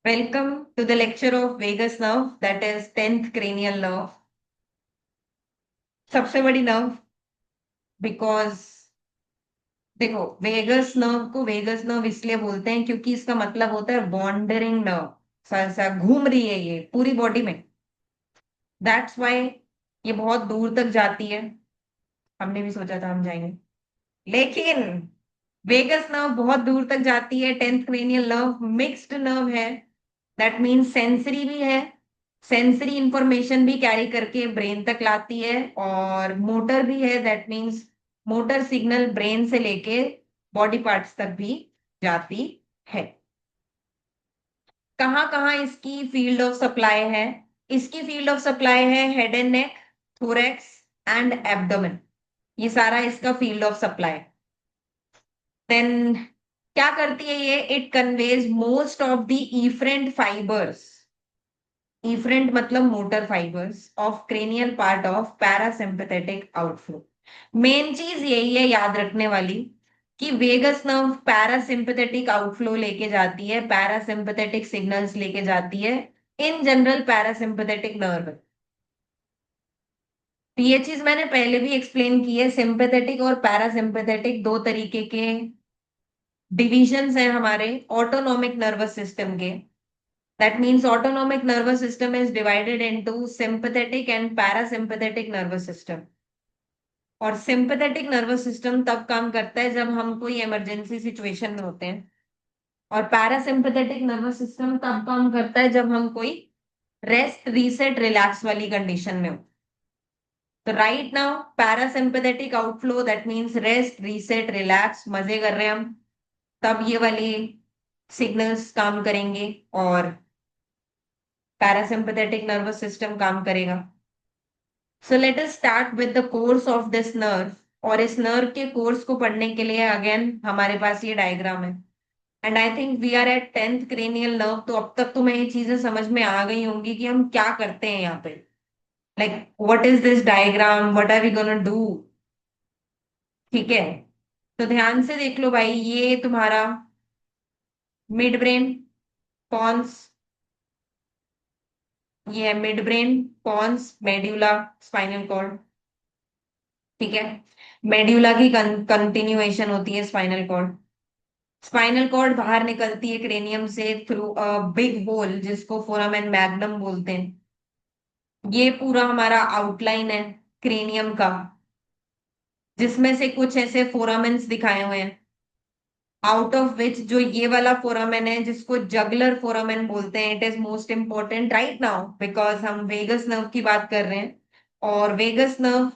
Welcome to the lecture of vagus nerve, that is 10th cranial nerve. सबसे बड़ी nerve because देखो vagus nerve को vagus nerve इसलिए बोलते हैं क्योंकि इसका मतलब होता है वॉन्डरिंग नर्व। सा घूम रही है ये पूरी बॉडी में। दैट्स वाई ये बहुत दूर तक जाती है। हमने भी सोचा था हम जाएंगे, लेकिन वेगस नर्व बहुत दूर तक जाती है। 10th cranial nerve mixed nerve है। दैट मीन्स सेंसरी भी है, सेंसरी इंफॉर्मेशन भी कैरी करके ब्रेन तक लाती है, और मोटर भी है। That means motor signal brain से लेके बॉडी पार्ट्स तक भी जाती है। कहाँ कहाँ इसकी फील्ड ऑफ सप्लाई है? इसकी फील्ड ऑफ सप्लाई है head and neck, thorax and abdomen. ये सारा इसका फील्ड ऑफ सप्लाई। देन क्या करती है ये? It conveys most of the efferent fibres. Efferent मतलब motor fibres of cranial part of parasympathetic outflow. Main चीज यही है याद रखने वाली कि वेगस नर्व पैरासिम्पथेटिक आउटफ्लो लेके जाती है, पैरासिम्पथेटिक सिग्नल्स लेके जाती है। In general parasympathetic nerve. तो ये चीज मैंने पहले भी एक्सप्लेन की है। सिंपैथेटिक और पैरासिम्पथेटिक दो तरीके के डिविजन्स हैं हमारे ऑटोनॉमिक नर्वस सिस्टम के। That means autonomic nervous system is divided into sympathetic and parasympathetic nervous system. और sympathetic nervous system तब काम करता है जब हम कोई इमरजेंसी सिचुएशन में होते हैं, और पैरासिम्पथेटिक नर्वस सिस्टम तब काम करता है जब हम कोई रेस्ट रीसेट रिलैक्स वाली कंडीशन में हो। तो right now parasympathetic outflow, that means rest reset relax, मजे कर रहे हैं हम, तब ये वाली सिग्नल्स काम करेंगे और पैरासिम्पथेटिक नर्वस सिस्टम काम करेगा। So let us start with the course of this nerve. और इस नर्व के कोर्स को पढ़ने के लिए अगेन हमारे पास ये डायग्राम है। And I think we are at 10th cranial nerve, तो अब तक तुम्हें ये चीजें समझ में आ गई होंगी कि हम क्या करते हैं यहाँ पे। Like what is this diagram, what are we gonna do. ठीक है, तो ध्यान से देख लो भाई। ये तुम्हारा मिड ब्रेन, पॉन्स, ये है mid brain, pons, medulla, spinal cord. ठीक है, मेड्यूला की कंटिन्यूएशन होती है स्पाइनल कॉर्ड। स्पाइनल कॉर्ड बाहर निकलती है क्रेनियम से थ्रू अ बिग होल जिसको फोरामेन मैग्नम बोलते हैं। ये पूरा हमारा आउटलाइन है क्रेनियम का, जिसमें से कुछ ऐसे फोरामेन्स दिखाए हुए हैं। आउट ऑफ विच जो ये वाला फोरामेन है जिसको जगलर फोरामेन बोलते हैं, it is most important right now because हम वेगस नर्व की बात कर रहे हैं। और वेगस नर्व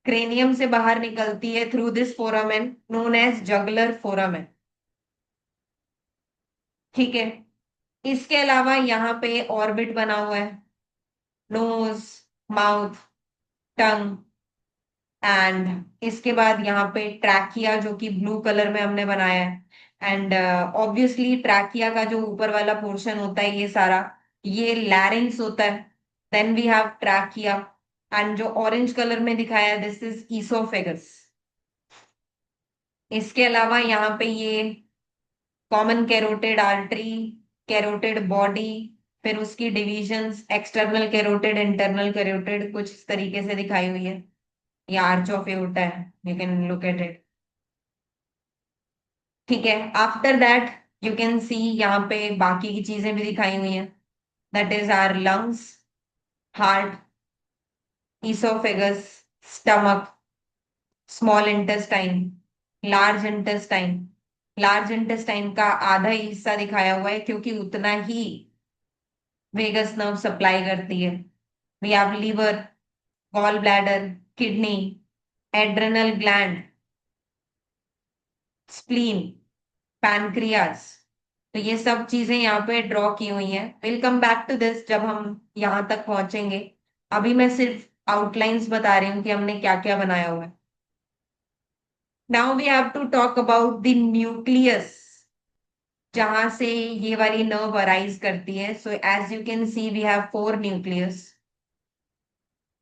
क्रेनियम से बाहर निकलती है through this foramen known as jugular foramen. ठीक है, इसके अलावा यहाँ पे ऑर्बिट बना हुआ है, नोज, माउथ, टंग, एंड इसके बाद यहाँ पे ट्रैकिया जो कि ब्लू कलर में हमने बनाया है। एंड ऑब्वियसली ट्रैकिया का जो ऊपर वाला पोर्शन होता है ये सारा, ये लैरिंग्स होता है। Then we have trachea, and जो ऑरेंज कलर में दिखाया है दिस इज ईसोफेगस। इसके अलावा यहाँ पे ये common carotid artery, carotid body, फिर उसकी divisions external carotid, internal carotid कुछ इस तरीके से दिखाई हुई है। ये आर्च ऑफ एओर्टा है, you can look at it. ठीक है, after that you can see यहाँ पे बाकी की चीजें भी दिखाई हुई हैं। That is our lungs, heart, oesophagus, stomach, small intestine, large intestine. Large intestine का आधा ही हिस्सा दिखाया हुआ है क्योंकि उतना ही वेगस नर्व सप्लाई करती है। We have liver, gall bladder, kidney, adrenal gland, spleen, pancreas. तो ये सब चीजें यहाँ पे ड्रॉ की हुई हैं। Will come back to this जब हम यहाँ तक पहुंचेंगे। अभी मैं सिर्फ आउटलाइंस बता रही हूँ कि हमने क्या क्या बनाया हुआ है। Now we have to talk about the nucleus, जहां से ये वाली नर्व अराइज करती है। So as you can see we have four nucleus.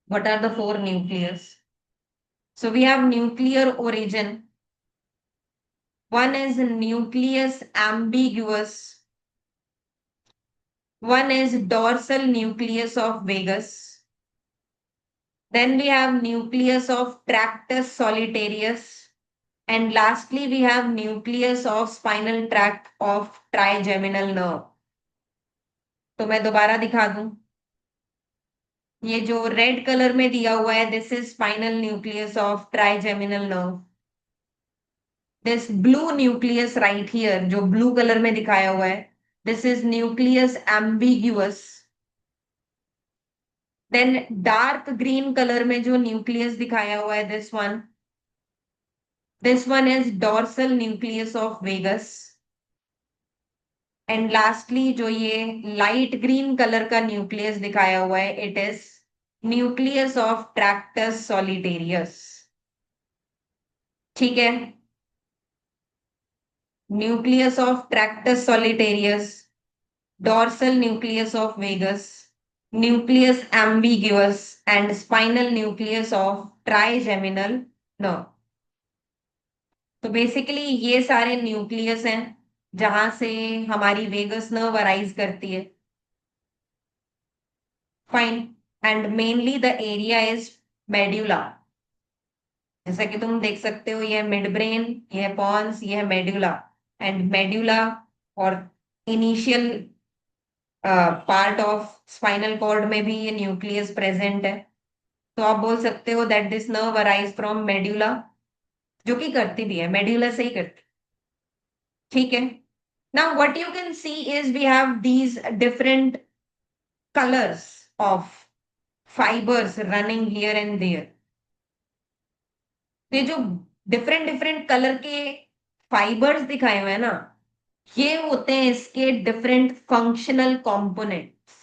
What are the four nucleus? So we have nuclear origin. One is nucleus ambiguous. One is dorsal nucleus of vagus. Then we have nucleus of tractus solitarius. And lastly, we have nucleus of spinal tract of trigeminal nerve. तो मैं दोबारा दिखा दूं, ये जो red colour में दिया हुआ है, this is spinal nucleus of trigeminal nerve. This blue nucleus right here, जो ब्लू कलर में दिखाया हुआ है, this is nucleus ambiguous. Then dark green colour में जो न्यूक्लियस दिखाया हुआ है, this one is dorsal nucleus of vagus. And lastly जो ये लाइट ग्रीन कलर का न्यूक्लियस दिखाया हुआ है, it is nucleus of tractus solitarius. ठीक है, nucleus of tractus solitarius, dorsal nucleus of vagus, nucleus ambiguous and spinal nucleus of trigeminal nerve. तो basically ये सारे न्यूक्लियस हैं जहां से हमारी वेगस नर्व अराइज करती है. Fine. And mainly the area is medulla. जैसा कि तुम देख सकते हो, ये मिड ब्रेन, ये पॉन्स, ये मेड्यूला. एंड मेड्यूला और initial part of spinal cord में भी ये न्यूक्लियस प्रेजेंट है. तो आप बोल सकते हो that this nerve arise from medulla, जो कि करती भी है, मेड्यूला से ही करती. ठीक है. Now what you can see is we have these different colours of fibres running here and there. ये जो डिफरेंट डिफरेंट कलर के फाइबर्स दिखाए हुए हैं ना, ये होते हैं इसके डिफरेंट फंक्शनल कंपोनेंट्स.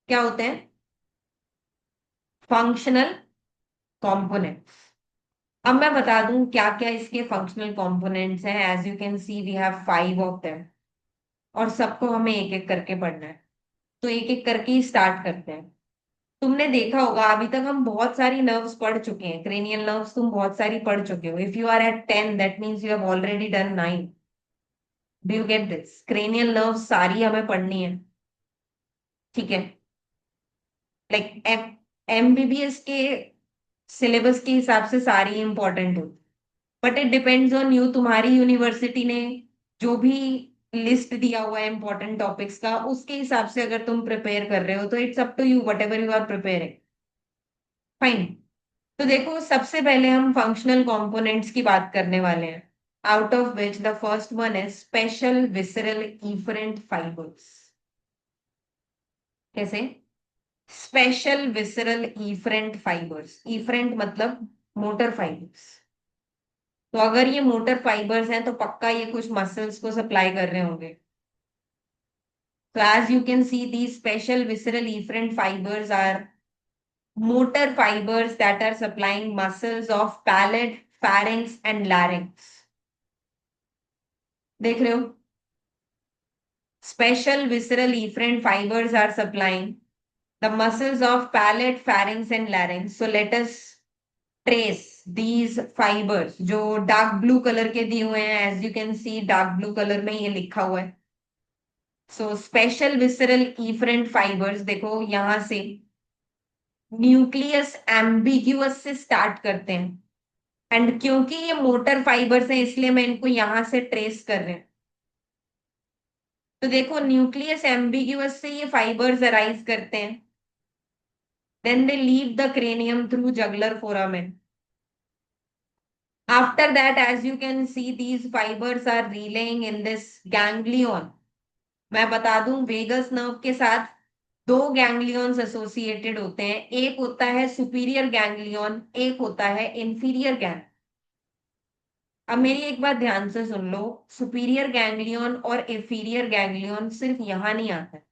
क्या होते हैं? Functional components. अब मैं बता दूं क्या क्या इसके फंक्शनल कंपोनेंट्स हैं. As you can see we have 5 of them, और सबको हमें एक एक करके पढ़ना है. तो एक एक करके ही स्टार्ट करते हैं. तुमने देखा होगा अभी तक हम बहुत सारी नर्व्स पढ़ चुके हैं. क्रेनियल नर्व्स तुम बहुत सारी पढ़ चुके हो. If you are at 10 that means you have already done 9. Do you get this? Cranial nerves सारी हमें पढ़नी है. ठीक है. लाइक एमबीबीएस के सिलेबस के हिसाब से सारी इंपॉर्टेंट होती, but it depends on you. तुम्हारी यूनिवर्सिटी ने जो भी लिस्ट दिया हुआ है इंपॉर्टेंट टॉपिक्स का, उसके हिसाब से अगर तुम प्रिपेयर कर रहे हो तो it's up to you, whatever you are preparing. Fine. तो देखो, सबसे पहले हम फंक्शनल कंपोनेंट्स की बात करने वाले हैं, out of which the first one is special visceral efferent fibres. कैसे? Special visceral efferent fibres. Efferent मतलब मोटर फाइबर्स. तो अगर ये मोटर फाइबर्स हैं तो पक्का ये कुछ मसल्स को सप्लाई कर रहे होंगे. तो as you can see the special visceral efferent fibres are motor fibers that are supplying muscles of palate, pharynx and larynx. देख रहे हो? Special visceral efferent fibers are supplying the muscles of palate, pharynx and larynx. So let us trace these fibers जो dark blue colour के दिए हुए हैं. As you can see dark blue colour में ये लिखा हुआ है. So special visceral efferent fibres, देखो यहां से न्यूक्लियस एम्बिग्यूअस से स्टार्ट करते हैं. एंड क्योंकि ये मोटर फाइबर्स हैं इसलिए मैं इनको यहां से ट्रेस कर रहे हैं. तो देखो, न्यूक्लियस एम्बिग्यूअस से ये फाइबर्स अराइज करते हैं. Then they leave the cranium through jugular foramen. After that as you can see these fibres are relaying in this ganglion. मैं बता दूं, वेगस नर्व के साथ दो गैंग्लियंस एसोसिएटेड होते हैं. एक होता है सुपीरियर गैंग्लियन, एक होता है इंफीरियर गैंग. अब मेरी एक बात ध्यान से सुन लो, सुपीरियर गैंग्लियन और इंफीरियर गैंग्लियन सिर्फ यहां नहीं आता है.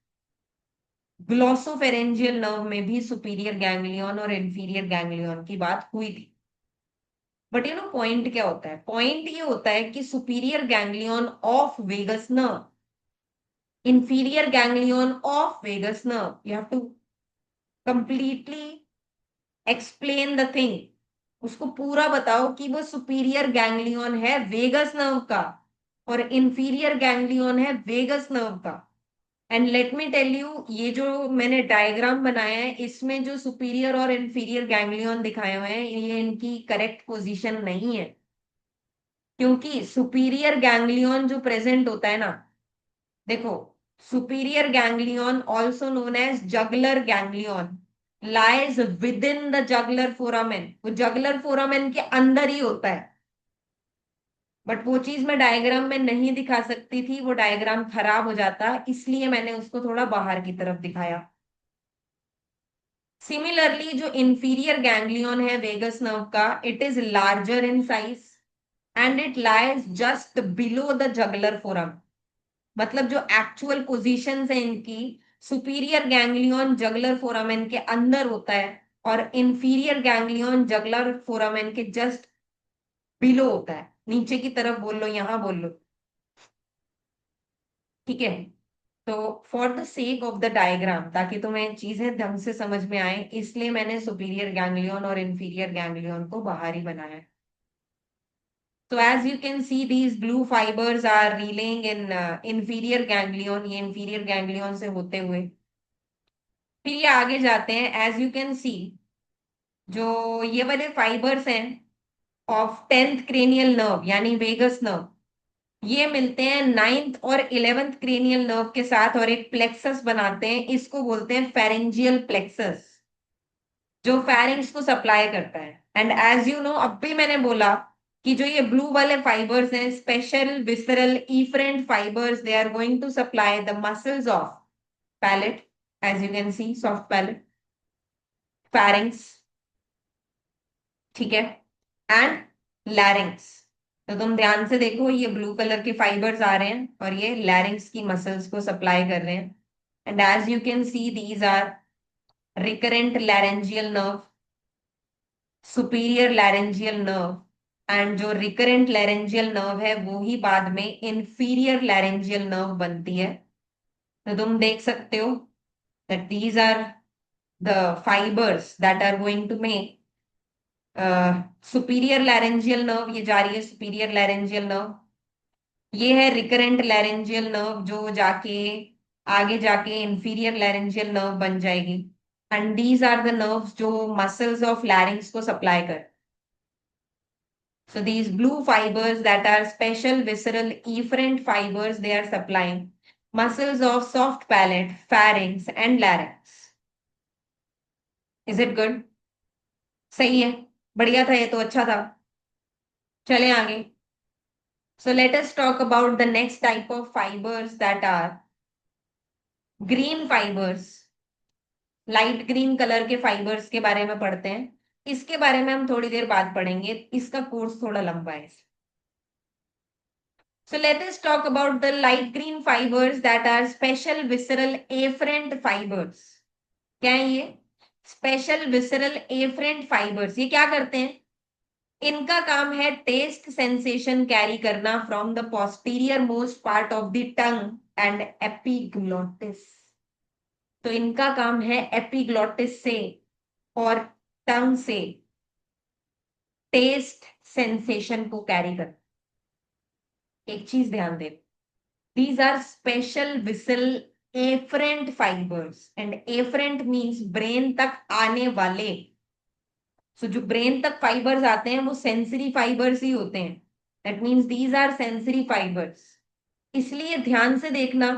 ग्लॉसोफेरेंजियल नर्व में भी सुपीरियर गैंग्लियन और इंफीरियर गैंग्लियन की बात हुई थी. बट यू नो पॉइंट क्या होता है? पॉइंट ये होता है कि superior ganglion of vagus nerve, inferior ganglion of vagus nerve, you have to completely explain the thing. उसको पूरा बताओ कि वो सुपीरियर गैंग्लियन है वेगस नर्व का और इंफीरियर गैंग्लियन है वेगस नर्व का. And let me tell you, ये जो मैंने डायग्राम बनाया है इसमें जो सुपीरियर और इंफीरियर गैंग्लियन दिखाए हुए हैं ये इनकी करेक्ट पोजीशन नहीं है, क्योंकि सुपीरियर गैंग्लियन जो प्रेजेंट होता है ना, देखो, superior ganglion also known as jugular ganglion lies within the jugular foramen, वो जगलर फोरामेन के अंदर ही होता है। बट वो चीज मैं डायग्राम में नहीं दिखा सकती थी, वो डायग्राम खराब हो जाता, इसलिए मैंने उसको थोड़ा बाहर की तरफ दिखाया। सिमिलरली जो इंफीरियर गैंग्लियन है वेगस नर्व का, it is larger in size and it lies just below the juggler forum. मतलब जो एक्चुअल पोजीशन है इनकी, सुपीरियर गैंग्लियन जगलर फोरामेन के अंदर होता है और इंफीरियर गैंग्लियन जगलर फोरामेन के जस्ट बिलो होता है, नीचे की तरफ बोल लो, यहां बोल लो, ठीक है। तो for the sake of the diagram, ताकि तुम्हें चीजें ढंग से समझ में आए, इसलिए मैंने सुपीरियर गैंग्लियन और इंफीरियर गैंग्लियन को बाहर ही बनाया है। So as you can see, these blue fibers are relaying in inferior ganglion, ये inferior ganglion से होते हुए फिर ये आगे जाते हैं। एज यू कैन सी, जो ये वाले फाइबर्स हैं ऑफ 10th क्रेनियल नर्व यानी वेगस नर्व, ये मिलते हैं 9th और 11th क्रेनियल नर्व के साथ और एक प्लेक्सस बनाते हैं, इसको बोलते हैं फेरेंजियल प्लेक्सस, जो फेरिंग्स को सप्लाई करता है। एंड एज यू नो, अब भी मैंने बोला कि जो ये ब्लू वाले फाइबर्स हैं special visceral efferent fibres, they are going to supply the muscles of palate, as you can see soft palate, pharynx, ठीक है, एंड लैरिंग्स। तो तुम ध्यान से देखो, ये ब्लू कलर के फाइबर्स आ रहे हैं और ये लैरिंग्स की मसल्स को सप्लाई कर रहे हैं। And as you can see these are recurrent laryngeal nerve, superior laryngeal nerve, and जो रिकरेंट लैरेंजियल नर्व है वो ही बाद में इंफीरियर लैरेंजियल नर्व बनती है। तो तुम देख सकते हो that these are the fibers that are going to make superior laryngeal nerve, ये जा रही है सुपीरियर लैरेंजियल नर्व, ये है रिकरेंट लैरेंजियल नर्व जो जाके आगे जाके इंफीरियर लैरेंजियल नर्व बन जाएगी। And these are the nerves जो मसल्स ऑफ लैरिंग्स को सप्लाई कर। So these blue fibers that are special visceral efferent fibers, they are supplying muscles of soft palate, pharynx and larynx. Is it good? सही है, बढ़िया था, ये तो अच्छा था। चलें आगे। So let us talk about the next type of fibers that are green fibers. Light green colour के फाइबर्स के बारे में पढ़ते हैं, इसके बारे में हम थोड़ी देर बाद पढ़ेंगे, इसका कोर्स थोड़ा लंबा है। So let us talk about the light green fibers that are special visceral afferent fibers. क्या है ये? स्पेशल विसरल एफरेंट फाइबर्स, ये क्या करते हैं? इनका काम है टेस्ट सेंसेशन कैरी करना from the posterior most part of the tongue and epiglottis. तो इनका काम है एपिग्लोटिस से और टंग से टेस्ट सेंसेशन को कैरी करना। एक चीज ध्यान दे, these are special visceral afferent fibers and afferent means brain तक आने वाले। जो ब्रेन तक फाइबर्स आते हैं वो सेंसरी फाइबर्स ही होते हैं, that means these are sensory fibres. इसलिए ध्यान से देखना,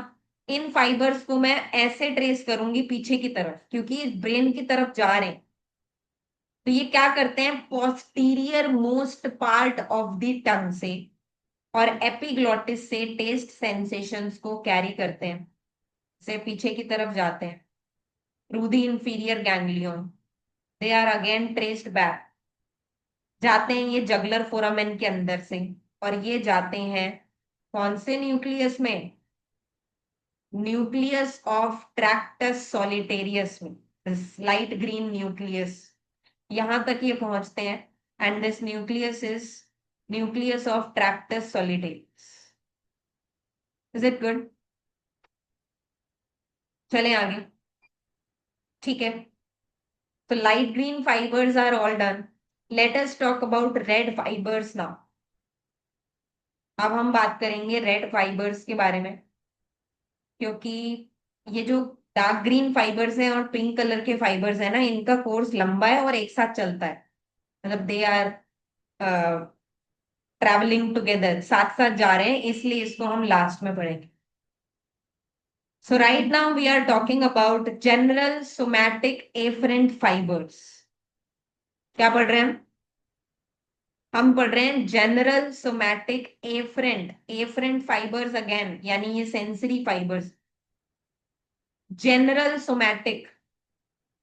इन फाइबर्स को मैं ऐसे ट्रेस करूंगी पीछे की तरफ क्योंकि ब्रेन की तरफ जा रहे हैं। तो ये क्या करते हैं, posterior most part of the tongue से और एपिग्लोटिस से टेस्ट सेंसेशंस को कैरी करते हैं, से पीछे की तरफ जाते हैं through the inferior ganglion, they are again traced back, जाते हैं ये जगलर फोरामेन के अंदर से और ये जाते हैं कौन से न्यूक्लियस में, न्यूक्लियस ऑफ ट्रैक्टस सॉलिटेरियस में, लाइट ग्रीन न्यूक्लियस, यहां तक ये पहुंचते हैं। And this nucleus is nucleus of tractus solitarius. Is it good? चलें आगे, ठीक है। तो light green fibres are all done, let us talk about red fibres now. अब हम बात करेंगे रेड फाइबर्स के बारे में, क्योंकि ये जो डार्क ग्रीन फाइबर्स हैं और पिंक कलर के फाइबर्स हैं ना, इनका कोर्स लंबा है और एक साथ चलता है, मतलब दे आर ट्रैवलिंग टुगेदर, साथ साथ जा रहे हैं, इसलिए इसको हम लास्ट में पढ़ेंगे। So right now we are talking about general somatic afferent fibres. क्या पढ़ रहे हैं हम पढ़ रहे हैं general somatic afferent, afferent fibres again, यानी ये सेंसरी फाइबर्स। जनरल सोमैटिक,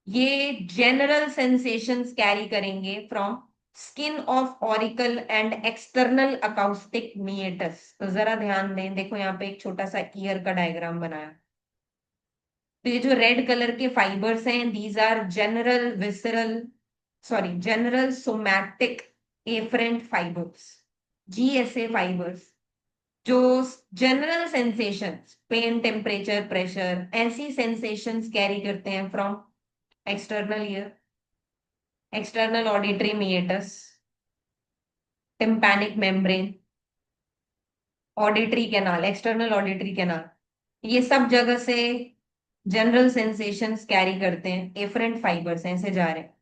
ये जनरल सेंसेशंस कैरी करेंगे from skin of auricle and external acoustic meatus. तो जरा ध्यान दें, देखो यहाँ पे एक छोटा सा ईयर का डायग्राम बनाया। तो ये जो रेड कलर के फाइबर्स हैं, these are general visceral, sorry general somatic afferent fibres, GSA fibres, जो general sensations, pain, temperature, pressure, ऐसी सेंसेशंस कैरी करते हैं from external ear, external auditory meatus, tympanic membrane, auditory canal, external auditory canal, ये सब जगह से general sensations carry करते हैं, एफरेंट फाइबर्स हैं, ऐसे जा रहे हैं।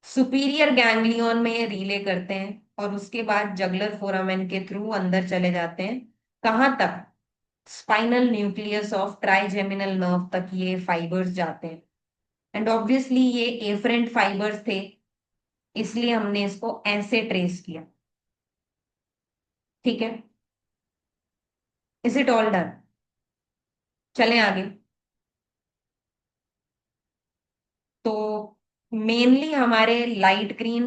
सुपीरियर गैंग्लियन में रिले करते हैं और उसके बाद जगलर फोरामेन के थ्रू अंदर चले जाते हैं। कहाँ तक? Spinal nucleus of trigeminal nerve तक ये फाइबर्स जाते हैं। एंड ऑब्वियसली ये एफरेंट फाइबर्स थे, इसलिए हमने इसको ऐसे ट्रेस किया। ठीक है, इज इट ऑल डन? चलें आगे। तो मेनली हमारे लाइट ग्रीन,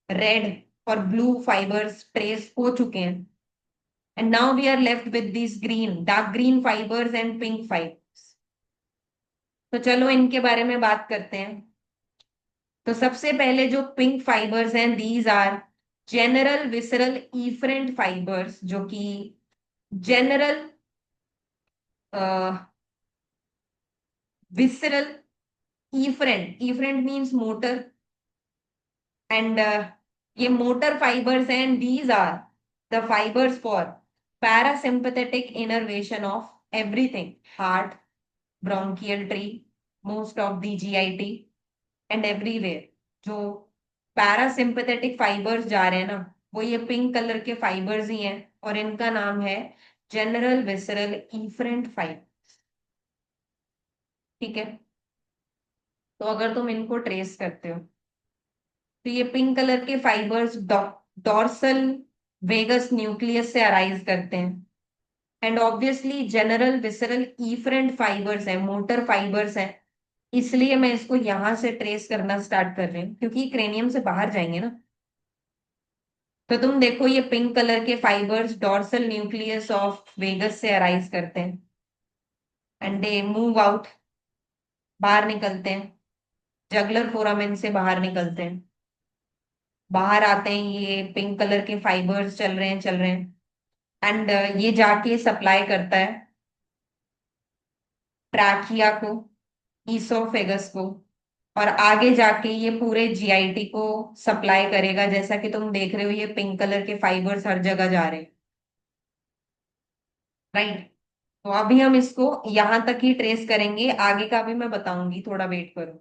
रेड और ब्लू फाइबर्स ट्रेस हो चुके हैं, and now we are left with this green, dark green fibres and pink fibres. तो चलो इनके बारे में बात करते हैं। तो सबसे पहले जो पिंक फाइबर्स हैं, these are general visceral efferent fibres, जो कि general visceral efferent, efferent means motor, and ये मोटर फाइबर्स हैं, these are the fibres for parasympathetic innervation of everything, heart, bronchial tree, most of the GIT and everywhere. जो parasympathetic fibres जा रहे हैं ना, वो ये पिंक कलर के फाइबर्स ही हैं, और इनका नाम है जनरल विसरल इफरेंट फाइबर। ठीक है, तो अगर तुम इनको ट्रेस करते हो, तो ये पिंक कलर के फाइबर्स डॉर्सल वेगस न्यूक्लियस से अराइज करते हैं, and obviously general visceral efferent fibres हैं, मोटर फाइबर्स हैं, इसलिए मैं इसको यहां से ट्रेस करना स्टार्ट कर रही हूँ, क्योंकि क्रेनियम से बाहर जाएंगे ना। तो तुम देखो, ये पिंक कलर के fibres dorsal nucleus of vagus से अराइज करते हैं, एंड दे मूव आउट, बाहर निकलते हैं, जगलर फोरामेन से बाहर निकलते हैं, बाहर आते हैं, ये पिंक कलर के फाइबर्स चल रहे हैं, चल रहे हैं, एंड ये जाके सप्लाई करता है ट्रैकिया को, ईसोफेगस को, और आगे जाके ये पूरे जीआईटी को सप्लाई करेगा। जैसा कि तुम देख रहे हो, ये पिंक कलर के फाइबर्स हर जगह जा रहे हैं, राइट। तो अभी हम इसको यहां तक ही ट्रेस करेंगे, आगे का भी मैं बताऊंगी, थोड़ा वेट करो।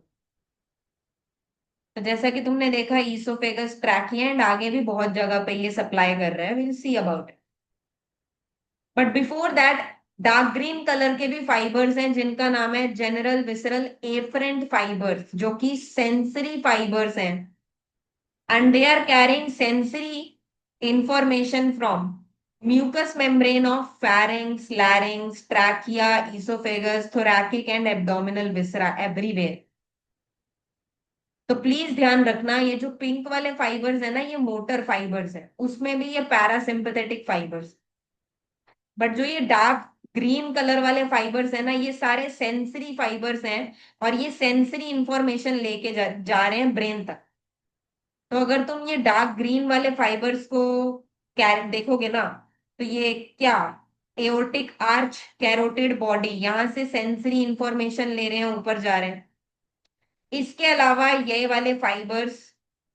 तो जैसा कि तुमने देखा, ईसोफेगस, ट्रैकिया, एंड आगे भी बहुत जगह पे ये सप्लाई कर रहा है, will see about. But before that, dark green colour के भी फाइबर्स हैं, जिनका नाम है जनरल विसरल एफरेंट फाइबर्स, जो कि सेंसरी फाइबर्स हैं, and they are carrying sensory information from mucous membrane of pharynx, larynx, trachea, esophagus, thoracic and abdominal viscera, everywhere. तो प्लीज ध्यान रखना, ये जो पिंक वाले फाइबर्स है ना, ये मोटर फाइबर्स है, उसमें भी ये पैरासिम्पथेटिक फाइबर्स। बट जो ये डार्क ग्रीन कलर वाले फाइबर्स है ना, ये सारे सेंसरी फाइबर्स हैं, और ये सेंसरी इंफॉर्मेशन लेके जा रहे हैं ब्रेन तक। तो अगर तुम ये डार्क ग्रीन वाले फाइबर्स को देखोगे ना, तो ये क्या, एओर्टिक आर्च, कैरोटिड बॉडी, यहां से सेंसरी इंफॉर्मेशन ले रहे हैं, ऊपर जा रहे हैं। इसके अलावा ये वाले फाइबर्स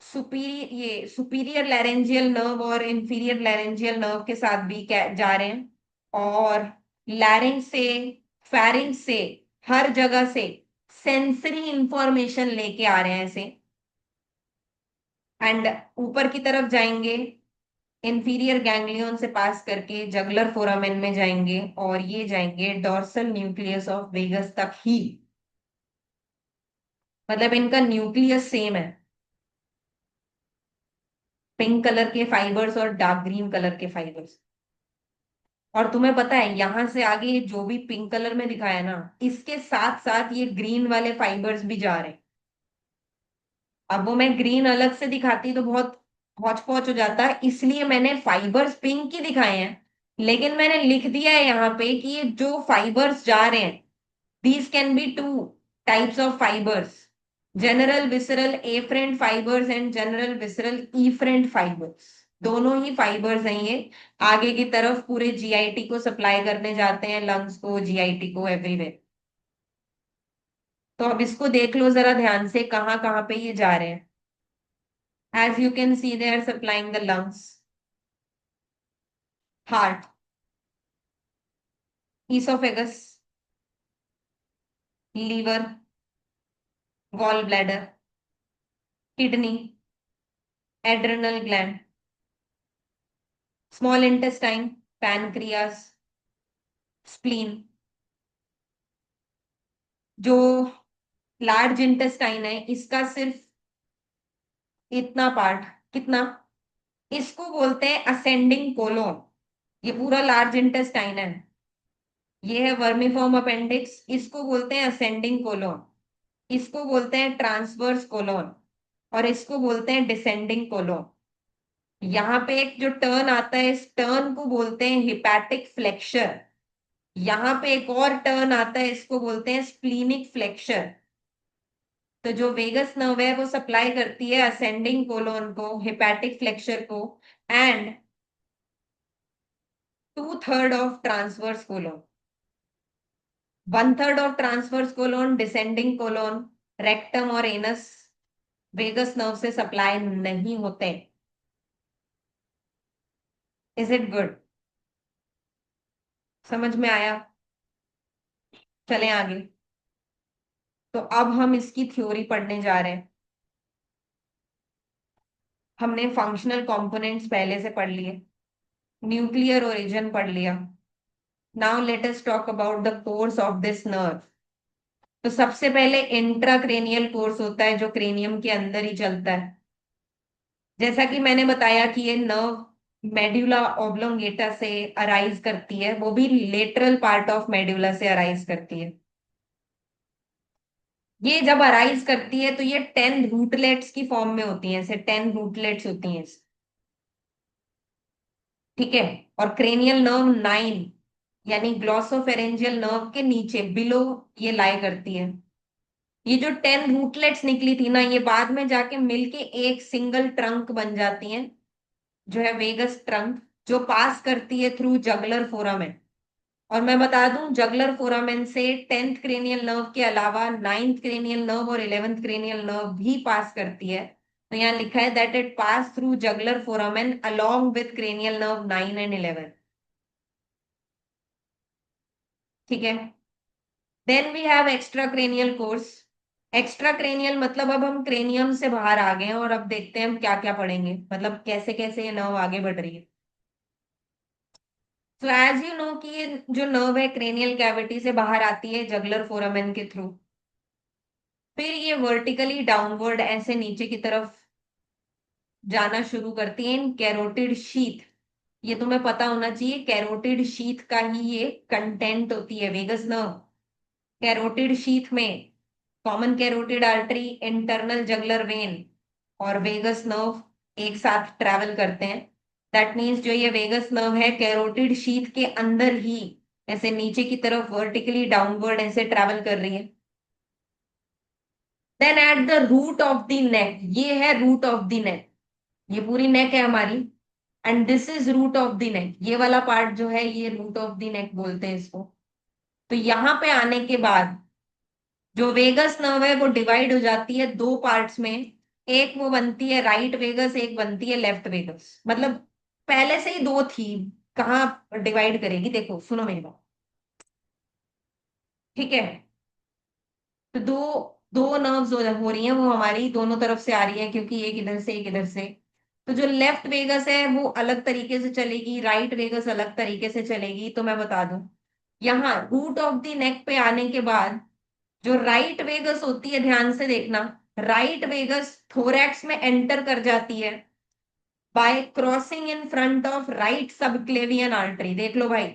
सुपीरियर लैरेंजियल नर्व और इंफीरियर लैरेंजियल नर्व के साथ भी जा रहे हैं, और लैरिंग से, फेरिंग से हर जगह से सेंसरी इंफॉर्मेशन लेके आ रहे हैं ऐसे, एंड ऊपर की तरफ जाएंगे, इंफीरियर गैंग्लियन से पास करके जगलर फोरामेन में जाएंगे, और ये जाएंगे डॉर्सल न्यूक्लियस ऑफ वेगस तक ही। मतलब इनका न्यूक्लियस सेम है, पिंक कलर के फाइबर्स और डार्क ग्रीन कलर के फाइबर्स। और तुम्हें पता है यहां से आगे ये जो भी पिंक कलर में दिखाया ना, इसके साथ साथ ये ग्रीन वाले फाइबर्स भी जा रहे हैं। अब वो मैं ग्रीन अलग से दिखाती तो बहुत हौच पौच हो जाता है, इसलिए मैंने फाइबर्स पिंक ही दिखाए हैं। लेकिन मैंने लिख दिया है यहाँ पे कि ये जो फाइबर्स जा रहे हैं, these can be two types of fibers: general visceral afferent fibers and general visceral efferent fibers। दोनों ही फाइबर्स हैं ये, आगे की तरफ पूरे जीआईटी को सप्लाई करने जाते हैं, लंग्स को, जीआईटी को, एवरीवेयर। तो अब इसको देख लो जरा ध्यान से, कहाँ कहाँ पे ये जा रहे हैं। As you can see they are supplying the lungs, heart, oesophagus, liver, gall bladder, kidney, adrenal gland, small intestine, pancreas, spleen. जो लार्ज इंटेस्टाइन है इसका सिर्फ इतना पार्ट, कितना, इसको बोलते हैं असेंडिंग कोलोन। ये पूरा लार्ज इंटेस्टाइन है, ये है वर्मीफॉर्म अपेंडिक्स, इसको बोलते हैं असेंडिंग कोलोन। इसको बोलते हैं ट्रांसवर्स कोलोन, और इसको बोलते हैं डिसेंडिंग कोलोन। यहाँ पे एक जो टर्न आता है, इस टर्न को बोलते हैं हिपैटिक फ्लेक्शर। यहाँ पे एक और टर्न आता है, इसको बोलते हैं स्प्लीनिक फ्लेक्शर। तो जो वेगस नर्व है वो सप्लाई करती है असेंडिंग कोलोन को, हिपैटिक फ्लेक्सर को, and 2/3 of transverse colon. 1/3 of transverse colon, descending colon, rectum और एनस वेगस नर्व से सप्लाई नहीं होते। Is it good? समझ में आया? चलें आगे। तो अब हम इसकी थ्योरी पढ़ने जा रहे हैं। हमने फंक्शनल कंपोनेंट्स पहले से पढ़ लिए, न्यूक्लियर ओरिजिन पढ़ लिया। Now let us talk about the course of this nerve. तो सबसे पहले इंट्राक्रेनियल कोर्स होता है जो क्रेनियम के अंदर ही चलता है। जैसा कि मैंने बताया कि ये नर्व मेड्यूला ऑब्लोंगेटा से अराइज करती है, वो भी लेटरल पार्ट ऑफ मेड्यूला से अराइज करती है। ये जब अराइज करती है तो ये 10 रूटलेट्स की फॉर्म में होती है, ऐसे 10 रूटलेट्स होती हैं, ठीक है। और क्रेनियल नर्व 9, यानी ग्लॉसोफेरेंजियल नर्व के नीचे, बिलो ये लाई करती है। ये जो 10 रूटलेट्स निकली थी ना, ये बाद में जाके मिलके एक सिंगल ट्रंक बन जाती हैं, जो है वेगस ट्रंक, जो पास करती है थ्रू जगलर फोरामेन। और मैं बता दूं, जगलर फोरामेन से 10th क्रेनियल नर्व के अलावा 9th क्रेनियल नर्व और 11th क्रेनियल नर्व भी पास करती है। तो यहाँ लिखा है that it pass through jugular foramen along with cranial nerve 9 and 11। ठीक है। Then we have extra cranial course. Extra cranial मतलब अब हम क्रेनियम से बाहर आ गए हैं, और अब देखते हैं हम क्या क्या पढ़ेंगे, मतलब कैसे कैसे ये नर्व आगे बढ़ रही है। तो एज यू नो कि ये जो नर्व है क्रेनियल कैविटी से बाहर आती है जगलर फोरामेन के थ्रू, फिर ये वर्टिकली डाउनवर्ड ऐसे नीचे की तरफ जाना शुरू करती है इन कैरोटिड शीथ। ये तुम्हें पता होना चाहिए, कैरोटिड शीथ का ही ये कंटेंट होती है वेगस नर्व। कैरोटिड शीथ में common carotid artery, internal juggler when और वेगस नर्व एक साथ ट्रैवल करते हैं। दैट मीन्स जो ये वेगस नर्व है कैरोटिड शीथ के अंदर ही ऐसे नीचे की तरफ वर्टिकली डाउनवर्ड ऐसे ट्रैवल कर रही है। Then at the root of the neck, ये है रूट ऑफ द नेक, ये पूरी नेक है हमारी, and this is root of the neck. ये वाला पार्ट जो है ये रूट ऑफ द नेक बोलते हैं इसको। तो यहां पे आने के बाद जो वेगस नर्व है वो डिवाइड हो जाती है दो पार्ट्स में। एक वो बनती है राइट वेगस, एक बनती है लेफ्ट वेगस। मतलब पहले से ही दो थी, कहाँ डिवाइड करेगी, देखो सुनो मेरी बात, ठीक है। तो दो दो नर्व्स हो रही हैं, वो हमारी दोनों तरफ से आ रही है, क्योंकि एक इधर से एक इधर से। तो जो लेफ्ट वेगस है वो अलग तरीके से चलेगी, राइट वेगस अलग तरीके से चलेगी। तो मैं बता दूं, यहाँ रूट ऑफ द नेक पे आने के बाद जो राइट वेगस होती है, ध्यान से देखना, राइट वेगस थोरैक्स में एंटर कर जाती है bye crossing in front of right subclavian artery. देख लो भाई,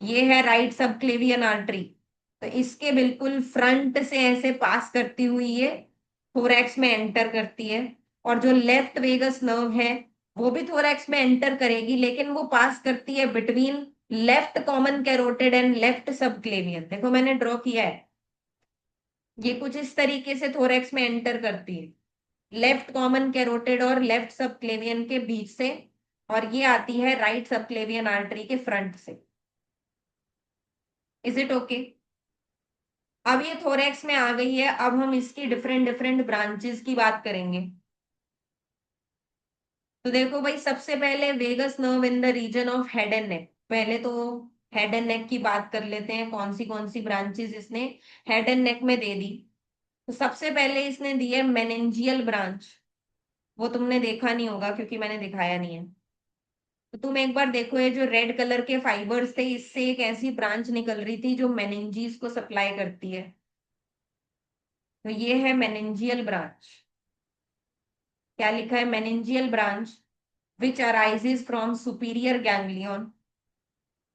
ये है राइट सबक्लेवियन आर्टरी, तो इसके बिल्कुल फ्रंट से ऐसे पास करती हुई ये थोरैक्स में एंटर करती है। और जो लेफ्ट वेगस नर्व है वो भी थोरैक्स में एंटर करेगी, लेकिन वो पास करती है between left common carotid and left subclavian. देखो मैंने ड्रॉ किया है, ये कुछ इस तरीके से थोरैक्स में एंटर करती है, लेफ्ट कॉमन कैरोटिड और लेफ्ट सबक्लेवियन के बीच से, और ये आती है राइट सबक्लेवियन आर्टरी के फ्रंट से। Is it okay? अब ये थोरैक्स में आ गई है, अब हम इसकी डिफरेंट डिफरेंट ब्रांचेस की बात करेंगे। तो देखो भाई, सबसे पहले vagus nerve in the region of head and neck. पहले तो हेड एंड नेक की बात कर लेते हैं, कौन सी ब्रांचेस इसने हेड एंड नेक में दे दी। तो सबसे पहले इसने दी है मेनिंजियल ब्रांच। वो तुमने देखा नहीं होगा क्योंकि मैंने दिखाया नहीं है। तो तुम एक बार देखो, ये जो रेड कलर के फाइबर्स थे, इससे एक ऐसी ब्रांच निकल रही थी जो मेनिंजीज को सप्लाई करती है। तो ये है मेनिंजियल ब्रांच। क्या लिखा है? Meningeal branch which arises from superior ganglion,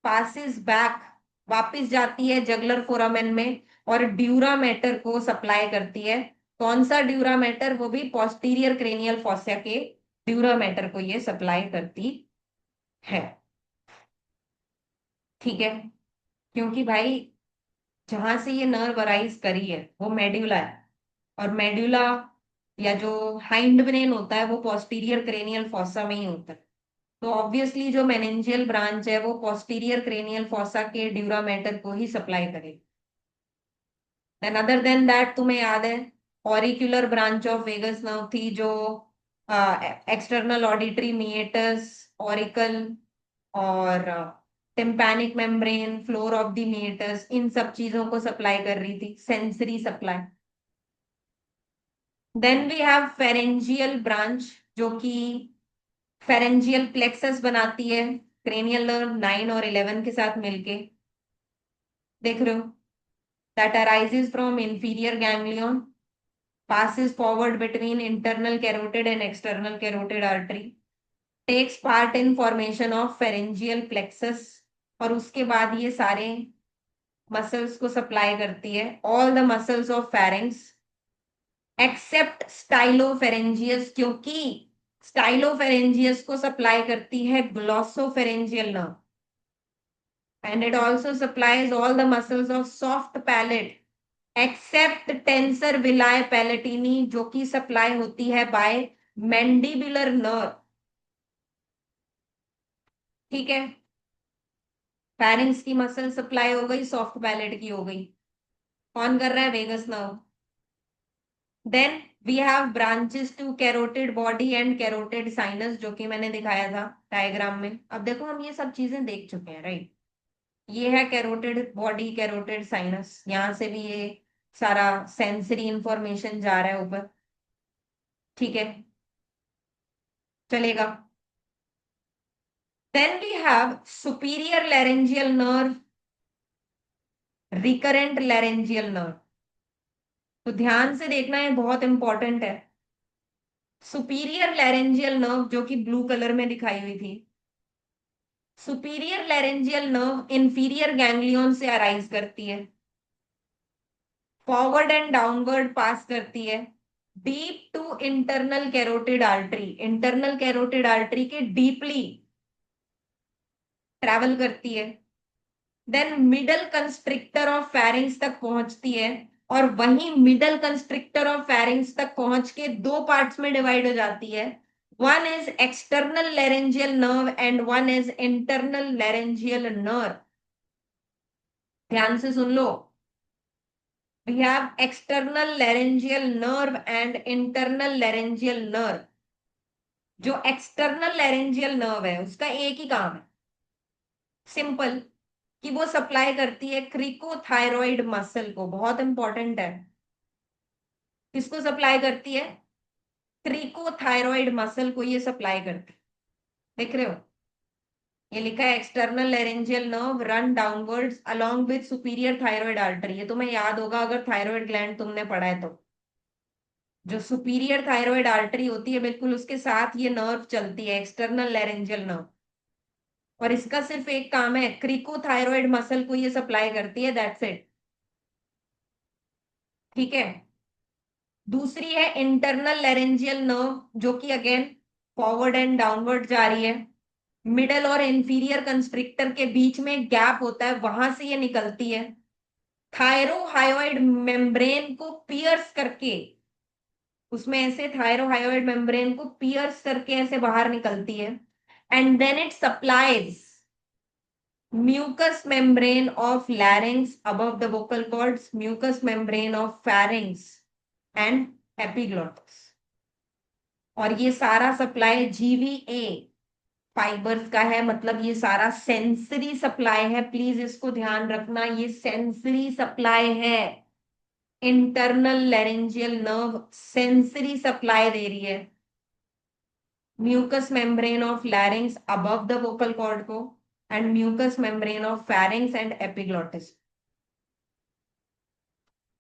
passes back, वापिस जाती है जगलर फोरामेन में, और ड्यूरा मैटर को सप्लाई करती है। कौन सा ड्यूरा मैटर? वो भी पोस्टीरियर क्रेनियल फॉसिया के ड्यूरा मैटर को ये सप्लाई करती है। ठीक है, क्योंकि भाई जहां से ये नर्व अराइज करी है वो मेड्यूला है, और मेड्यूला या जो हाइंड ब्रेन होता है वो पोस्टीरियर क्रेनियल फॉसा में ही होता है। तो ऑब्वियसली जो मेनिंजियल ब्रांच है वो पोस्टीरियर क्रेनियल फॉसा के ड्यूरा मैटर को ही सप्लाई करेगी। देन अदर देन दैट, तुम्हें याद है auricular branch of vagus nerve थी, जो एक्सटर्नल ऑडिटरी मीएटस, ऑरिकल, और tympanic membrane, floor of the meatus, इन सब चीजों को सप्लाई कर रही थी, sensory supply. Then we have pharyngeal branch, जो कि फेरेंजियल प्लेक्सस बनाती है क्रेनियल नर्व 9 और 11 के साथ मिलके। देख रहे हो? That arises from inferior ganglion, passes forward between internal carotid and external carotid artery, takes part in formation of pharyngeal plexus, और उसके बाद ये सारे मसल्स को सप्लाई करती है, all the muscles of pharynx except stylopharyngeus, क्योंकि स्टाइलोफेरेंजियस को सप्लाई करती है glossopharyngeal nerve, and it also supplies all the muscles of soft palate except tensor veli palatini, जो कि सप्लाई होती है बाय मैंडिबुलर नर्व। ठीक है, फेरिंग्स की मसल सप्लाई हो गई, सॉफ्ट पैलेट की हो गई। कौन कर रहा है? Vagus nerve. Then we have branches to carotid body and carotid sinus, जो कि मैंने दिखाया था डायग्राम में। अब देखो, हम ये सब चीजें देख चुके हैं, राइट? ये है कैरोटिड बॉडी, कैरोटिड साइनस, यहां से भी ये सारा सेंसरी इंफॉर्मेशन जा रहा है ऊपर। ठीक है, चलेगा। Then we have superior laryngeal nerve, recurrent laryngeal nerve. तो ध्यान से देखना, है बहुत इंपॉर्टेंट है। सुपीरियर लैरेंजियल नर्व, जो कि ब्लू कलर में दिखाई हुई थी, superior laryngeal nerve inferior ganglion से अराइज करती है, फॉरवर्ड एंड डाउनवर्ड पास करती है deep to internal carotid artery, internal carotid artery के डीपली ट्रैवल करती है। Then middle constrictor of pharynx तक पहुंचती है, और वहीं मिडल कंस्ट्रिक्टर ऑफ फेरिंग्स तक पहुंच के दो पार्ट्स में डिवाइड हो जाती है। One is external laryngeal nerve and one is internal laryngeal nerve. ध्यान से सुन लो, we have external laryngeal nerve and internal laryngeal nerve। जो एक्सटर्नल लैरेंजियल नर्व है उसका एक ही काम है, सिंपल, कि वो सप्लाई करती है क्रिकोथायरॉइड मसल को। बहुत इंपॉर्टेंट है, किसको सप्लाई करती है? क्रिकोथायरॉइड मसल को ये सप्लाई करती है। देख रहे हो, ये लिखा है external laryngeal nerve run downwards along with superior thyroid artery. ये तुम्हें याद होगा अगर थायराइड ग्लैंड तुमने पढ़ा है तो। जो सुपीरियर थायराइड आर्टरी होती है बिल्कुल उसके साथ ये नर्व चलती है, एक्सटर्नल लेरेंजियल नर्व। और इसका सिर्फ एक काम है, क्रिकोथायरॉइड मसल को ये सप्लाई करती है, दैट्स इट। ठीक है। दूसरी है इंटरनल लेरेंजियल नर्व, जो कि अगेन फॉरवर्ड एंड डाउनवर्ड जा रही है। मिडल और इंफीरियर कंस्ट्रिक्टर के बीच में गैप होता है, वहां से ये निकलती है। थायरोहायोइड मेम्ब्रेन को पियर्स करके, उसमें ऐसे थायरोहायोइड मेम्ब्रेन को पियर्स करके ऐसे बाहर निकलती है। And then it supplies mucous membrane of larynx above the vocal cords, mucous membrane of pharynx and epiglottis। और ये सारा सप्लाई जीवीए फाइबर्स का है, मतलब ये सारा सेंसरी सप्लाई है। प्लीज इसको ध्यान रखना, ये सेंसरी सप्लाई है। Internal laryngeal nerve sensory supply दे रही है mucous membrane of larynx above the vocal cord को and mucous membrane of pharynx and epiglottis.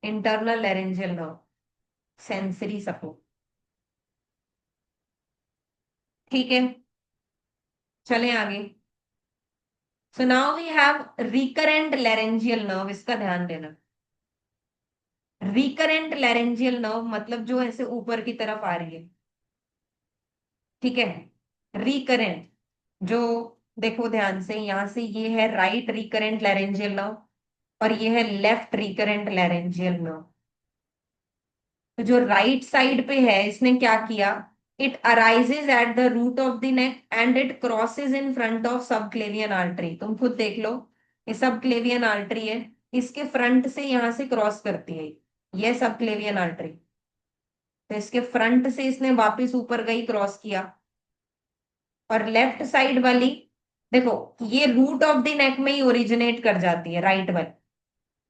Internal laryngeal nerve sensory support. ठीक है, चलें आगे। So now we have recurrent laryngeal nerve, इसका ध्यान देना। रिकरेंट लेरेंजियल नर्व मतलब जो ऐसे ऊपर की तरफ आ रही है। ठीक है, रिकरेंट जो, देखो ध्यान से, यहां से ये है राइट रिकरेंट लेरेंजियल नर्व और ये है लेफ्ट रिकरेंट लेरेंजियल नर्व। तो जो राइट साइड पे है इसने क्या किया, it arises at the root of the neck and it crosses in front of subclavian artery. तुम खुद देख लो, ये सबक्लेवियन आर्टरी है, इसके फ्रंट से यहां से क्रॉस करती है ये सबक्लेवियन आर्टरी। तो इसके फ्रंट से इसने वापस ऊपर गई, क्रॉस किया। और लेफ्ट साइड वाली, देखो ये रूट ऑफ द नेक में ही ओरिजिनेट कर जाती है राइट वाली,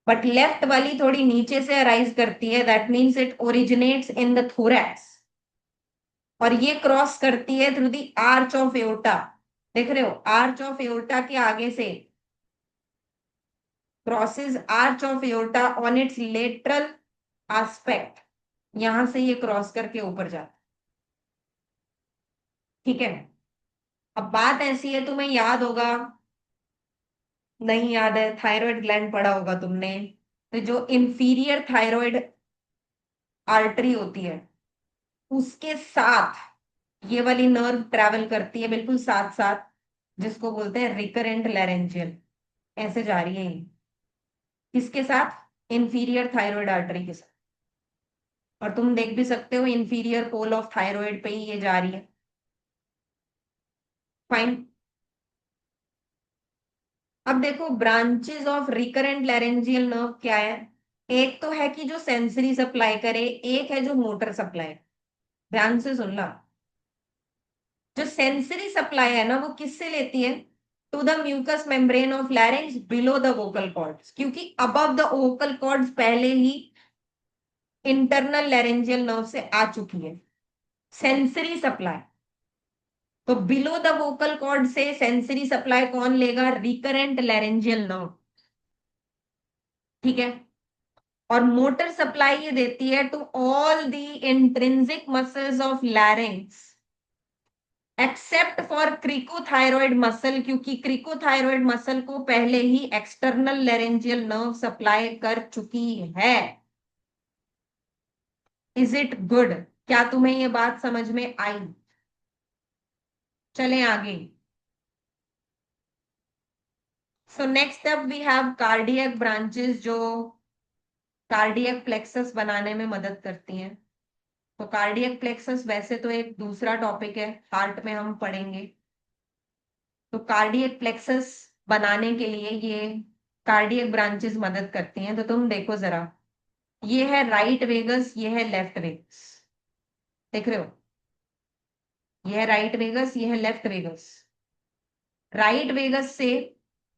बट लेफ्ट वाली थोड़ी नीचे से अराइज करती है, that means it originates in the thorax. और ये क्रॉस करती है through the arch of aorta. देख रहे हो, आर्च ऑफ एओर्टा के आगे से crosses arch of aorta on it's lateral aspect, यहां से ये क्रॉस करके ऊपर जाता। ठीक है, अब बात ऐसी है, तुम्हें याद होगा, नहीं याद है, थायराइड ग्लैंड पढ़ा होगा तुमने। तो जो इंफीरियर थायराइड आर्टरी होती है उसके साथ ये वाली नर्व ट्रैवल करती है बिल्कुल साथ साथ, जिसको बोलते हैं रिकरेंट लेरेंजियल। ऐसे जा रही है ये, किसके साथ? इंफीरियर थायराइड आर्टरी के साथ। और तुम देख भी सकते हो इंफीरियर पोल ऑफ थायराइड पे ही ये जा रही है। फाइन। अब देखो branches of recurrent laryngeal nerve क्या है। एक तो है कि जो सेंसरी सप्लाई करे, एक है जो मोटर सप्लाई। ध्यान से सुनना, जो सेंसरी सप्लाई है ना वो किससे लेती है? To the mucous membrane of larynx below the vocal cords, क्योंकि अबव द वोकल कॉर्ड्स पहले ही इंटरनल लेरेंजियल नर्व से आ चुकी है सेंसरी सप्लाई। तो बिलो द वोकल कॉर्ड से सेंसरी सप्लाई कौन लेगा? Recurrent laryngeal nerve. ठीक है। और मोटर सप्लाई ये देती है to all the intrinsic muscles of larynx except for cricothyroid muscle, क्योंकि क्रिकोथायरॉइड मसल को पहले ही एक्सटर्नल लेरेंजियल नर्व सप्लाई कर चुकी है। Is it good? क्या तुम्हें ये बात समझ में आई? चलें आगे। So next up we have cardiac branches, जो कार्डियक प्लेक्सस बनाने में मदद करती हैं। तो कार्डियक प्लेक्सस वैसे तो एक दूसरा टॉपिक है, हार्ट में हम पढ़ेंगे। तो कार्डियक प्लेक्सस बनाने के लिए ये कार्डियक ब्रांचेस मदद करती हैं। तो तुम देखो जरा, ये है राइट वेगस, ये है लेफ्ट वेगस। देख रहे हो, ये है राइट वेगस, ये है लेफ्ट वेगस। राइट वेगस से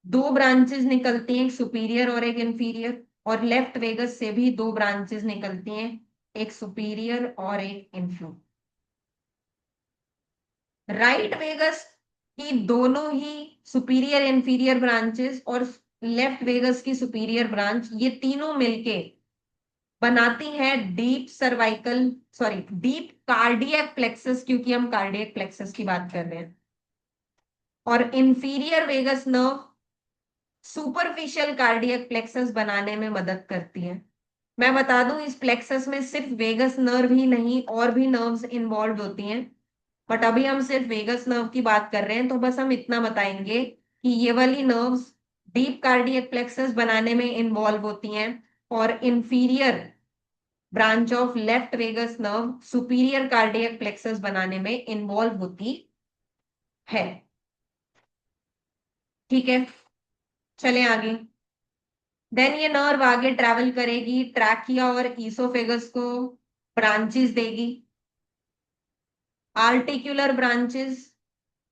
दो ब्रांचेस निकलती हैं, एक सुपीरियर और एक इंफीरियर। और लेफ्ट वेगस से भी दो ब्रांचेस निकलती हैं, एक सुपीरियर और एक इन्फ्यूरियर। राइट वेगस की दोनों ही सुपीरियर इंफीरियर ब्रांचेस और लेफ्ट वेगस की सुपीरियर ब्रांच, ये तीनों मिलके बनाती है deep cervical, sorry deep cardiac plexus, क्योंकि हम कार्डियक प्लेक्सस की बात कर रहे हैं। और inferior vagus nerve superficial cardiac plexus बनाने में मदद करती है। मैं बता दूं, इस प्लेक्सस में सिर्फ वेगस नर्व ही नहीं और भी नर्व्स इन्वॉल्व होती हैं, बट अभी हम सिर्फ वेगस नर्व की बात कर रहे हैं, तो बस हम इतना बताएंगे कि ये वाली नर्व्स डीप कार्डियक प्लेक्सस बनाने में इन्वॉल्व होती हैं और inferior branch of left vagus nerve superior cardiac plexus बनाने में इन्वॉल्व होती है। ठीक है, चलें आगे। देन ये नर्व आगे ट्रैवल करेगी, ट्रैकिया और ईसोफेगस को ब्रांचेस देगी, articular branches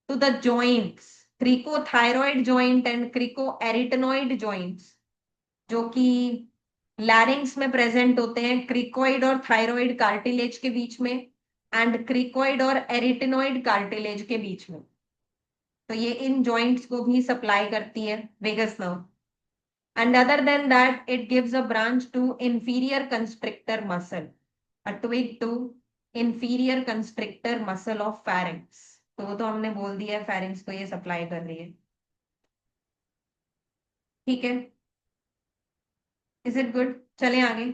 to the joints, cricothyroid joint and cricoarytenoid joints, जो कि लैरिंग्स में प्रेजेंट होते हैं, क्रिकोइड और थायरॉइड कार्टिलेज के बीच में एंड क्रिकोइड और एरिटेनॉइड कार्टिलेज के बीच में। तो ये इन जॉइंट्स को भी सप्लाई करती है vagus nerve. And other than that, it gives a branch to inferior constrictor muscle, a twig to inferior constrictor muscle of pharynx. तो वो तो हमने बोल दिया है, pharynx को ये सप्लाई कर रही है। ठीक है, इज इट गुड? चलें आगे।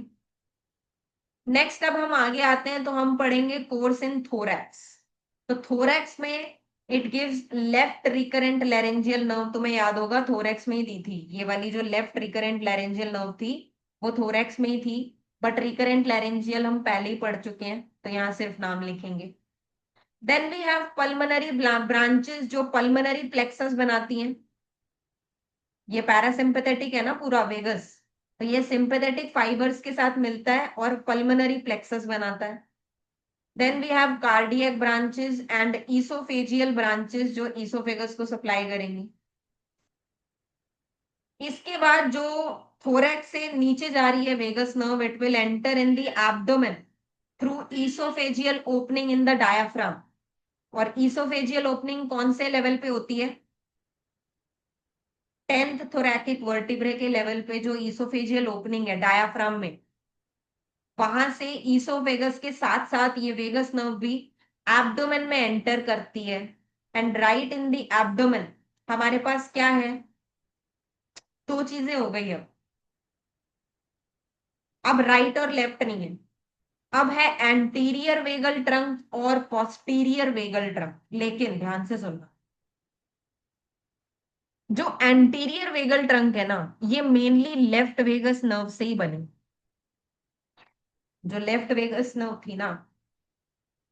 नेक्स्ट अब हम आगे आते हैं तो हम पढ़ेंगे कोर्स इन थोरैक्स। तो थोरैक्स में it gives left recurrent laryngeal nerve, तुम्हें याद होगा थोरैक्स में ही दी थी ये वाली, जो लेफ्ट रिकरेंट लैरेंजियल नर्व थी वो थोरैक्स में ही थी, बट रिकरेंट लैरेंजियल हम पहले ही पढ़ चुके हैं, तो यहाँ सिर्फ नाम लिखेंगे। Then we have pulmonary branches जो पल्मोनरी प्लेक्सस बनाती हैं। ये पैरासिम्पथेटिक है ना पूरा वेगस, तो ये सिंपैथेटिक फाइबर्स के साथ मिलता है और पल्मोनरी प्लेक्सस बनाता है। Then we have cardiac branches and oesophageal branches जो ईसोफेगस को सप्लाई करेंगी। इसके बाद जो थोरैक्स से नीचे जा रही है vagus nerve, it will enter in the abdomen through oesophageal opening in the diaphragm. और ईसोफेजियल ओपनिंग कौन से लेवल पे होती है? 10th थोरैकिक वर्टिब्रे के लेवल पे जो ईसोफेजियल ओपनिंग है डायाफ्राम में, वहां से ईसोफेगस के साथ साथ ये वेगस नर्व भी एब्डोमेन में एंटर करती है। And right in the abdomen हमारे पास क्या है? दो चीजें हो गई अब राइट और लेफ्ट नहीं है, अब है एंटीरियर वेगल ट्रंक और पोस्टीरियर वेगल ट्रंक। लेकिन ध्यान से सुनना, जो एंटीरियर वेगल ट्रंक है ना, ये मेनली लेफ्ट वेगस नर्व से ही बने। जो लेफ्ट वेगस नर्व थी ना,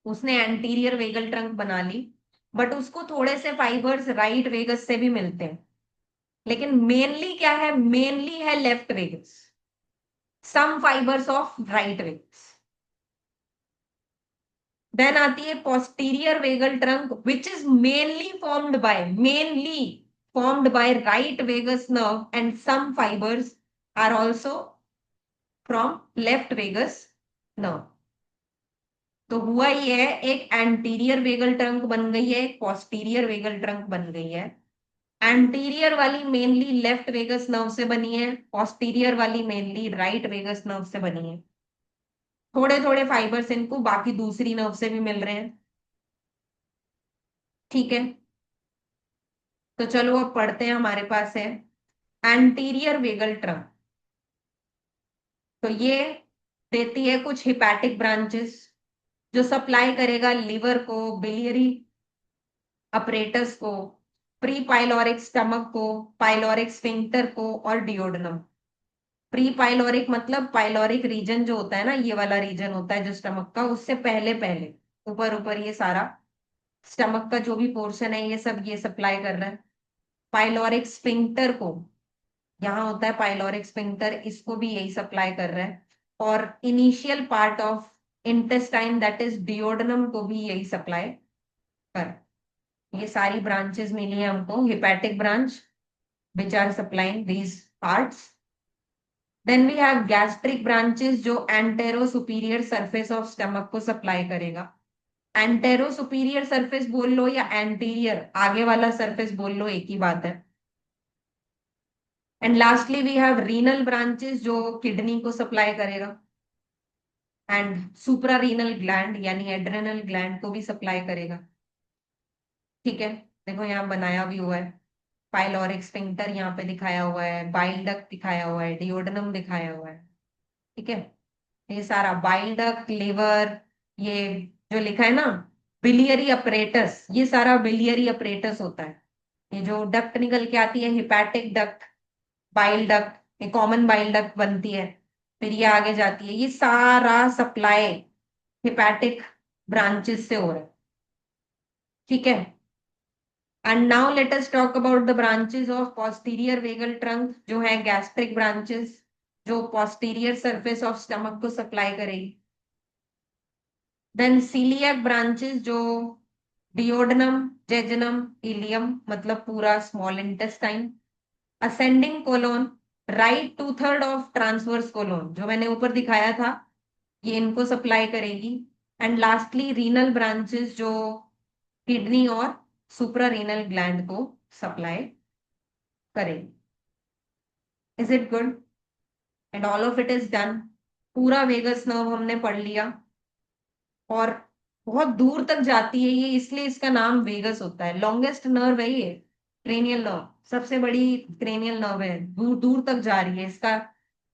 उसने एंटीरियर वेगल ट्रंक बना ली, बट उसको थोड़े से फाइबर्स राइट वेगस से भी मिलते हैं, लेकिन मेनली क्या है? मेनली है left vagus, some fibres of right vagus. Then आती है posterior vagal trunk which is mainly formed by right vagus nerve and some fibres are also from left vagus nerve. तो हुआ ये है, एक एंटीरियर वेगल ट्रंक बन गई है, एक पोस्टीरियर वेगल ट्रंक बन गई है। एंटीरियर वाली मेनली लेफ्ट वेगस नर्व से बनी है, पोस्टीरियर वाली मेनली राइट वेगस नर्व से बनी है। थोड़े थोड़े फाइबर्स इनको बाकी दूसरी नर्व से भी मिल रहे हैं। ठीक है, तो चलो अब पढ़ते हैं। हमारे पास है एंटीरियर वेगल ट्रंक, तो ये देती है कुछ हिपैटिक ब्रांचेस जो सप्लाई करेगा लिवर को, बिलियरी अपरेटस को, प्री पाइलोरिक स्टमक को, पाइलोरिक स्फिंक्टर को और डिओडनम। प्री पाइलोरिक मतलब पाइलोरिक रीजन जो होता है ना, ये वाला रीजन होता है जो स्टमक का, उससे पहले पहले ऊपर ऊपर ये सारा स्टमक का जो भी पोर्शन है ये सब ये सप्लाई कर रहा है। पाइलोरिक स्फिंक्टर को, यहाँ होता है पाइलोरिक स्फिंक्टर, इसको भी यही सप्लाई कर रहा है। और initial part of intestine that is duodenum को भी यही सप्लाई कर। ये सारी ब्रांचेस मिली है हमको, hepatic branch which are supplying these parts, then we have gastric branches जो anterosuperior surface of stomach को सप्लाई करेगा। एंटेरो सुपीरियर सरफेस बोल लो या एंटीरियर आगे वाला सरफेस बोल लो, एक ही बात है। And lastly we have renal branches जो किडनी को सप्लाई करेगा, एंड सुप्रा रीनल ग्लैंड यानी एड्रेनल ग्लैंड को भी सप्लाई करेगा। ठीक है, देखो यहाँ बनाया भी हुआ है, पाइलोरिक स्फिंक्टर यहाँ पे दिखाया हुआ है, बाइल डक्ट दिखाया हुआ है, डिओडनम दिखाया हुआ है। ठीक है, ये सारा बाइल डक्ट, लिवर, ये जो लिखा है ना बिलियरी अपरेटस, ये सारा बिलियरी अपरेटस होता है। ये जो डक्ट निकल के आती है हिपैटिक डक्ट, बाइल डक्ट, ये कॉमन बाइल डक्ट बनती है, फिर ये आगे जाती है, ये सारा सप्लाई हिपैटिक ब्रांचेस से हो रहा है। ठीक है, and now let us talk about the branches of posterior vagal trunk जो है गैस्ट्रिक ब्रांचेस, जो पोस्टीरियर सरफेस ऑफ स्टमक को सप्लाई करेगी। देन सीलियक ब्रांचेस जो डिओडनम, जेजनम, इलियम मतलब पूरा small intestine, ascending colon, right two third of transverse colon जो मैंने ऊपर दिखाया था, ये इनको सप्लाई करेगी। एंड लास्टली रीनल ब्रांचेस जो किडनी और सुप्रा रीनल ग्लैंड को सप्लाई करेगी। Is it good? And all of it is done. पूरा वेगस नर्व हमने पढ़ लिया, और बहुत दूर तक जाती है ये, इसलिए इसका नाम वेगस होता है। लॉन्गेस्ट नर्व है ये, क्रेनियल नर्व सबसे बड़ी क्रेनियल नर्व है, दूर दूर तक जा रही है, इसका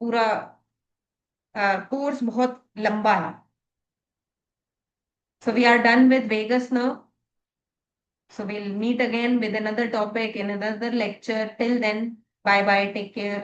पूरा कोर्स बहुत लंबा है। So we are done with vagus nerve. So we'll meet again with another topic in another lecture. Till then, bye bye. Take care.